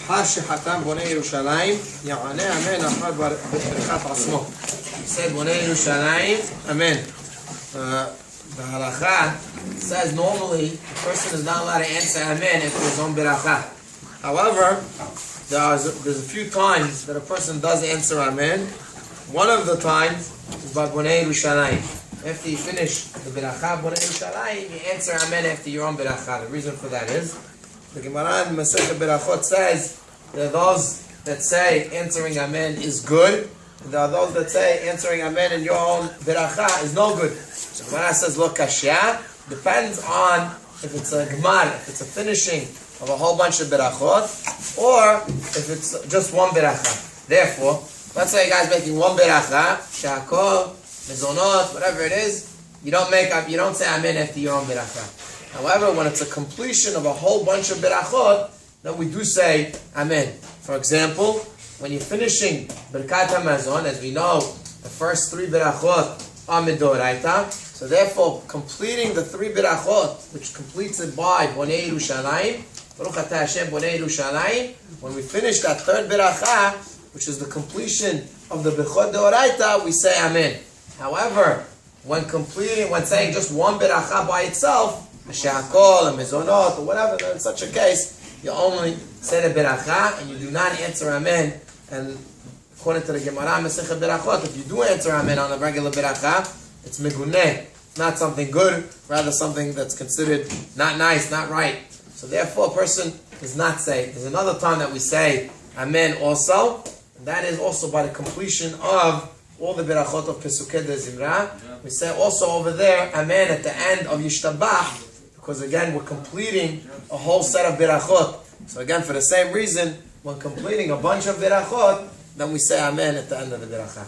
אחר שחתם בונה ירושלים, יענה אמן אחר ברכת עצמו. He said בונה ירושלים, amen. The halacha says normally the person is not allowed to answer amen if there's on beracha. However, there's a few times that a person does answer amen. One of the times is by Bonei Yerushalayim. After you finish the beracha Bonei Yerushalayim, you answer amen after you're on beracha. The reason for that is the Gemara in Masechet Berachot says there are those that say answering amen is good, and there are those that say answering amen in your own beracha is no good. So the Gemara says lo kashya, depends on if it's a gemar, if it's a finishing of a whole bunch of berachot, or if it's just one beracha. Therefore, let's say a guy's making one beracha, shakol, mezonot, whatever it is, you don't say amen after your own beracha. However, when it's a completion of a whole bunch of berachot, then we do say amen. For example, when you're finishing Birkat HaMazon, as we know, the first three berachot are midoraita. So therefore, completing the three berachot, which completes it by Bonei Yerushalayim, Baruch Atah Hashem Bonei Yerushalayim, when we finish that third beracha, which is the completion of the Bechot Deoraita, we say amen. However, when saying just one beracha by itself, a she'akol, a mezonot, or whatever, then in such a case, you only say the beracha, and you do not answer amen. And according to the Gemara Masechet Berachot, if you do answer amen on a regular beracha, it's meguneh, not something good, rather something that's considered not nice, not right. So therefore, a person does not say. There's another time that we say amen also, and that is also by the completion of all the berachot of Pesukei de Zimra. We say also over there amen at the end of Yishtabach, because again we're completing a whole set of berachot. So again, for the same reason, when completing a bunch of berachot, then we say amen at the end of the beracha.